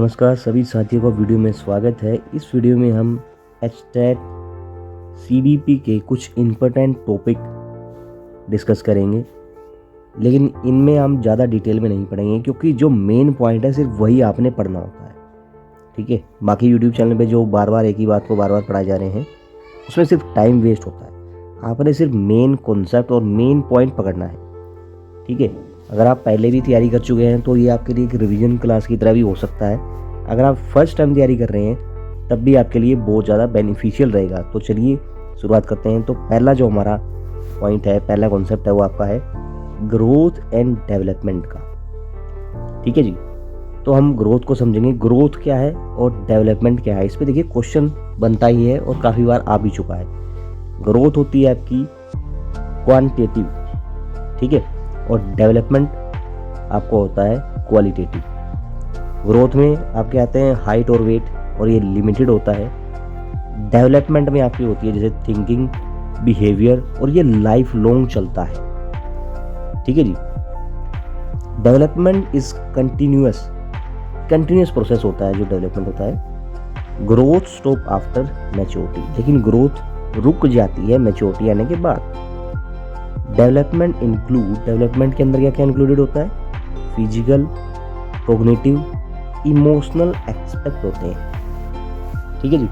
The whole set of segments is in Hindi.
नमस्कार सभी साथियों का वीडियो में स्वागत है। इस वीडियो में हम एचटेट सीडीपी के कुछ इम्पोर्टेंट टॉपिक डिस्कस करेंगे, लेकिन इनमें हम ज़्यादा डिटेल में नहीं पढ़ेंगे क्योंकि जो मेन पॉइंट है सिर्फ वही आपने पढ़ना होता है। ठीक है, बाकी यूट्यूब चैनल पे जो बार बार एक ही बात को बार बार पढ़ाए जा रहे हैं उसमें सिर्फ टाइम वेस्ट होता है। आपने सिर्फ मेन कॉन्सेप्ट और मेन पॉइंट पकड़ना है। ठीक है, अगर आप पहले भी तैयारी कर चुके हैं तो ये आपके लिए एक रिवीजन क्लास की तरह भी हो सकता है। अगर आप फर्स्ट टाइम तैयारी कर रहे हैं तब भी आपके लिए बहुत ज़्यादा बेनिफिशियल रहेगा। तो चलिए शुरुआत करते हैं। तो पहला जो हमारा पॉइंट है, पहला कॉन्सेप्ट है, वो आपका है ग्रोथ एंड डेवलपमेंट का। ठीक है जी, तो हम ग्रोथ को समझेंगे, ग्रोथ क्या है और डेवलपमेंट क्या है। इस पर देखिए क्वेश्चन बनता ही है और काफ़ी बार आ भी चुका है। ग्रोथ होती है आपकी क्वांटिटेटिव, ठीक है, और डेवलपमेंट आपको होता है क्वालिटेटिव। ग्रोथ में आपके आते हैं हाइट और वेट और ये लिमिटेड होता है। डेवलपमेंट में आपकी होती है जैसे थिंकिंग, बिहेवियर, और ये लाइफ लॉन्ग चलता है। ठीक है जी, डेवलपमेंट इज कंटिन्यूअस प्रोसेस होता है जो डेवलपमेंट होता है। ग्रोथ स्टॉप आफ्टर मैच्योरिटी, लेकिन ग्रोथ रुक जाती है मैच्योरिटी आने के बाद। डेवलपमेंट के अंदर क्या क्या इंक्लूडेड होता है? फिजिकल, कॉग्निटिव, इमोशनल एस्पेक्ट होते हैं। ठीक है जी,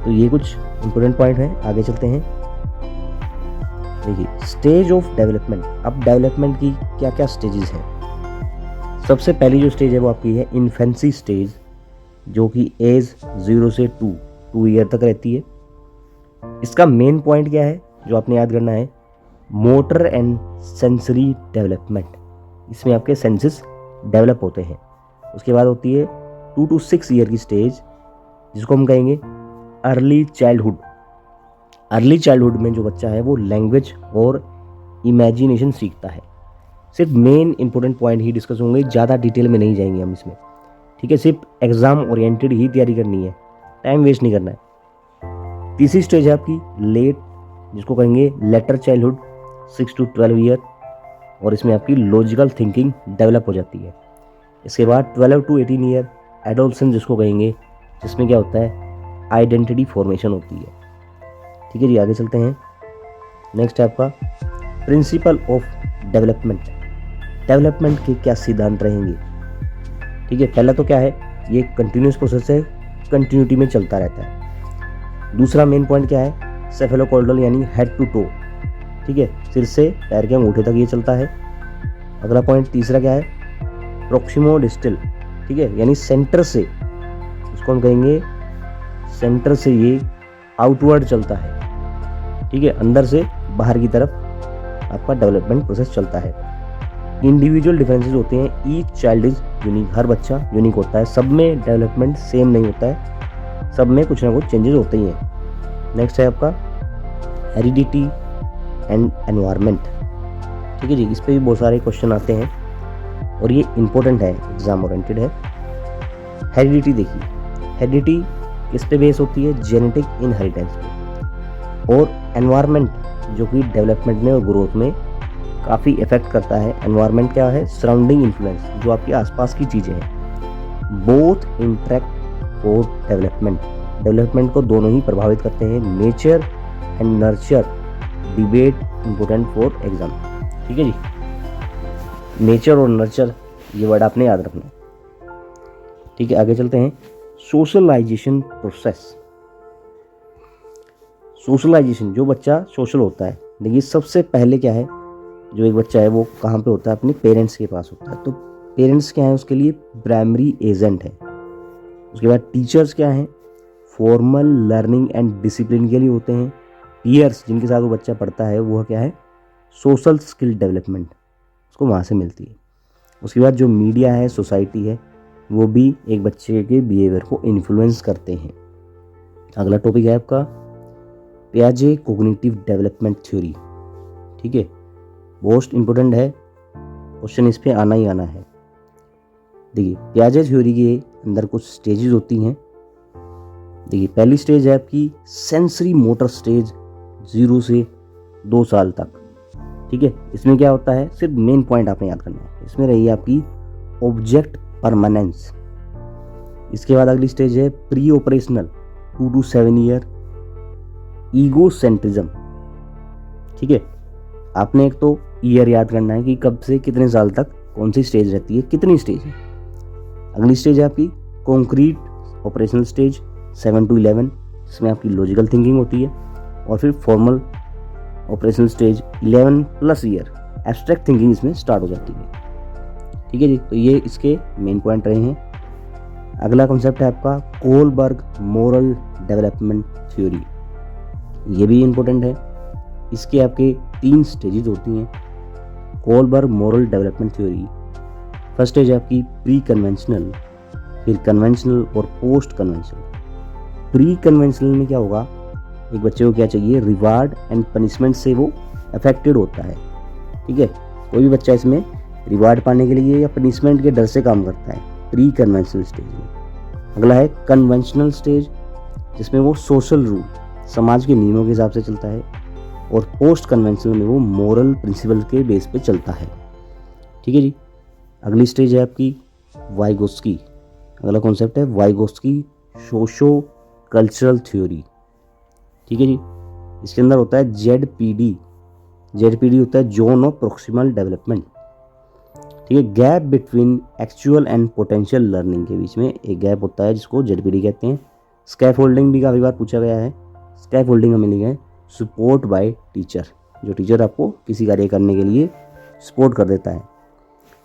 तो ये कुछ इंपॉर्टेंट पॉइंट है। आगे चलते हैं। देखिए स्टेज ऑफ डेवलपमेंट। अब डेवलपमेंट की क्या क्या स्टेजेस हैं। सबसे पहली जो स्टेज है वो आपकी है इन्फेंसी स्टेज, जो कि एज 0 से 2 ईयर तक रहती है। इसका मेन पॉइंट क्या है जो आपने याद करना है? Motor and sensory development. इसमें आपके सेंसेस डेवलप होते हैं। उसके बाद होती है 2 to 6 ईयर की स्टेज, जिसको हम कहेंगे अर्ली चाइल्डहुड। अर्ली चाइल्डहुड में जो बच्चा है वो लैंग्वेज और इमेजिनेशन सीखता है। सिर्फ मेन इंपॉर्टेंट पॉइंट ही डिस्कस होंगे, ज़्यादा डिटेल में नहीं जाएंगे हम इसमें। ठीक है, सिर्फ एग्जाम ओरिएंटेड ही तैयारी करनी है, टाइम वेस्ट नहीं करना है। तीसरी स्टेज है आपकी लेट, जिसको कहेंगे लेटर चाइल्डहुड, 6 to 12 ईयर, और इसमें आपकी लॉजिकल थिंकिंग डेवलप हो जाती है। इसके बाद 12 to 18 ईयर एडोलसेंस, जिसको कहेंगे, जिसमें क्या होता है? आइडेंटिटी फॉर्मेशन होती है। ठीक है जी, आगे चलते हैं। नेक्स्ट है आपका प्रिंसिपल ऑफ डेवलपमेंट। डेवलपमेंट के क्या सिद्धांत रहेंगे? ठीक है, पहला तो क्या है, ये कंटिन्यूस प्रोसेस है, कंटिन्यूटी में चलता रहता है। दूसरा मेन पॉइंट क्या है? सेफेलोकॉर्डल यानी हेड टू टो। ठीक है, सिर से पैर के अंगूठे तक ये चलता है। अगला पॉइंट तीसरा क्या है? प्रोक्सिमो डिस्टल। ठीक है, यानी सेंटर से, इसको हम कहेंगे सेंटर से ये आउटवर्ड चलता है। ठीक है, अंदर से बाहर की तरफ आपका डेवलपमेंट प्रोसेस चलता है। इंडिविजुअल डिफरेंसेस होते हैं, ईच चाइल्ड इज यूनिक। हर बच्चा यूनिक होता है, सब में डेवलपमेंट सेम नहीं होता है, सब में कुछ ना कुछ चेंजेस होते ही हैं। नेक्स्ट है आपका हेरिडिटी एंड एनवायरनमेंट। ठीक है जी, इस पे भी बहुत सारे क्वेश्चन आते हैं और ये इंपॉर्टेंट है, एग्जाम ओरिएंटेड है। हेरिडिटी देखिए, हेरिडिटी किस पे बेस होती है? जेनेटिक इनहेरिटेंस पे। और एनवायरनमेंट जो कि डेवलपमेंट में और ग्रोथ में काफ़ी इफेक्ट करता है। एनवायरनमेंट क्या है? सराउंडिंग इन्फ्लुएंस, जो आपके आसपास की चीज़ें हैं। बोथ इंटरेक्ट फॉर डेवलपमेंट को दोनों ही प्रभावित करते हैं। Nature and nurture debate important for exam. ठीक है जी, नेचर और नर्चर ये वर्ड आपने याद रखना है। ठीक है, आगे चलते हैं। Socialisation process. सोशलाइजेशन, जो बच्चा सोशल होता है, देखिए सबसे पहले क्या है, जो एक बच्चा है वो कहाँ पे होता है? अपने पेरेंट्स के पास होता है। तो पेरेंट्स क्या है उसके लिए? प्राइमरी एजेंट है। उसके बाद टीचर्स क्या है? फॉर्मल लर्निंग एंड डिसिप्लिन के लिए होते हैं। पीयर्स, जिनके साथ वो बच्चा पढ़ता है, वो क्या है? सोशल स्किल डेवलपमेंट, उसको वहाँ से मिलती है। उसके बाद जो मीडिया है, सोसाइटी है, वो भी एक बच्चे के बिहेवियर को इन्फ्लुएंस करते हैं। अगला टॉपिक है आपका पियाजे कॉग्निटिव डेवलपमेंट थ्योरी। ठीक है, मोस्ट इंपॉर्टेंट है, क्वेश्चन इस पे आना ही आना है। देखिए पियाजे थ्योरी के अंदर कुछ स्टेजेस होती हैं। देखिए पहली स्टेज है आपकी सेंसरी मोटर स्टेज, 0 से 2 साल तक। ठीक है, इसमें क्या होता है, सिर्फ मेन पॉइंट आपने याद करना है। इसमें रही आपकी ऑब्जेक्ट परमानेंस। इसके बाद अगली स्टेज है pre operational 2 to 7 year egocentrism. ठीक है, आपने एक तो ईयर याद करना है कि कब से कितने साल तक कौन सी स्टेज रहती है, कितनी स्टेज है। अगली स्टेज है आपकी कॉन्क्रीट ऑपरेशनल स्टेज 7 to 11, जिसमें आपकी लॉजिकल थिंकिंग होती है। और फिर formal operational stage 11+ year abstract thinking इसमें स्टार्ट हो जाती है। ठीक है जी, तो ये इसके मेन पॉइंट रहे हैं। अगला कॉन्सेप्ट है आपका कोलबर्ग मोरल डेवलपमेंट थ्योरी। ये भी इम्पोर्टेंट है। इसके आपके 3 स्टेजेस होती हैं Kohlberg moral development theory. First stage है आपकी प्री कन्वेंशनल, फिर कन्वेंशनल और पोस्ट कन्वेंशनल। प्री कन्वेंशनल में क्या होगा, एक बच्चे को क्या चाहिए, रिवार्ड एंड पनिशमेंट से वो अफेक्टेड होता है। ठीक है, कोई भी बच्चा इसमें रिवार्ड पाने के लिए या पनिशमेंट के डर से काम करता है प्री कन्वेंशनल स्टेज में। अगला है कन्वेंशनल स्टेज, जिसमें वो सोशल रूल समाज के नियमों के हिसाब से चलता है। और पोस्ट कन्वेंशनल में वो मोरल प्रिंसिपल के बेस पे चलता है। ठीक है जी, अगली स्टेज है आपकी वाइगोस्की। अगला कॉन्सेप्ट है वाइगोस्की सोशो कल्चरल थ्योरी। ठीक है जी, इसके अंदर होता है जेडपीडी होता है जोन ऑफ प्रोक्सिमल डेवलपमेंट। ठीक है, gap between actual and potential learning के बीच में एक गैप होता है जिसको जेडपीडी कहते हैं। स्कैफोल्डिंग भी काफ़ी बार पूछा गया है। स्कैफोल्डिंग हमें लिखा है सपोर्ट बाय टीचर, जो टीचर आपको किसी कार्य करने के लिए सपोर्ट कर देता है।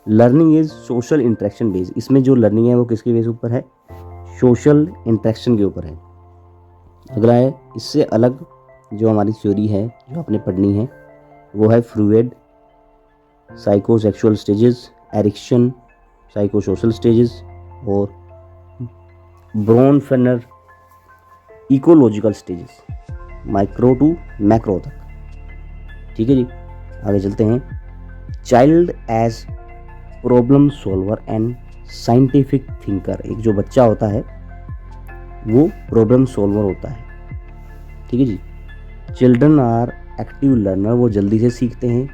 Learning is social interaction based, इसमें जो लर्निंग है वो किसके बेस ऊपर है, सोशल इंटरेक्शन के ऊपर है। अगला है इससे अलग जो हमारी थ्योरी है जो आपने पढ़नी है वो है Freud psychosexual stages, Erikson psychosocial stages और Bronfenbrenner ecological stages, micro to macro तक। ठीक है जी, आगे चलते हैं। Child as problem solver and scientific thinker, एक जो बच्चा होता है वो प्रॉब्लम सॉल्वर होता है। ठीक है जी, चिल्ड्रन आर एक्टिव लर्नर, वो जल्दी से सीखते हैं।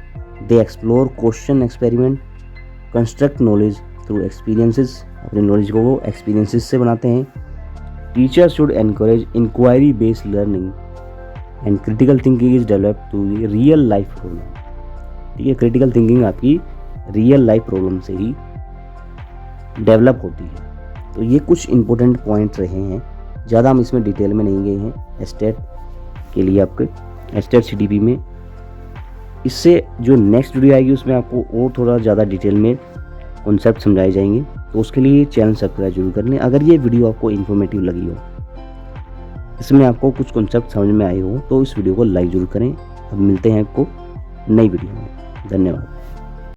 They explore question experiment construct knowledge through experiences, अपने नॉलेज को वो एक्सपीरियंसेस से बनाते हैं। Teacher should encourage inquiry based learning and critical thinking is develop to real life problem. ठीक है, क्रिटिकल थिंकिंग आपकी रियल लाइफ प्रॉब्लम से ही डेवलप होती है। तो ये कुछ इंपॉर्टेंट पॉइंट रहे हैं, ज़्यादा हम इसमें डिटेल में नहीं गए हैं एस्टेट के लिए आपके एस्टेट CDP में। इससे जो नेक्स्ट वीडियो आएगी उसमें आपको और थोड़ा ज़्यादा डिटेल में कॉन्सेप्ट समझाए जाएंगे, तो उसके लिए चैनल सब्सक्राइब जरूर कर लें। अगर ये वीडियो आपको इन्फॉर्मेटिव लगी हो, इसमें आपको कुछ कॉन्सेप्ट समझ में आए हो, तो इस वीडियो को लाइक जरूर करें। अब मिलते हैं आपको नई वीडियो में। धन्यवाद।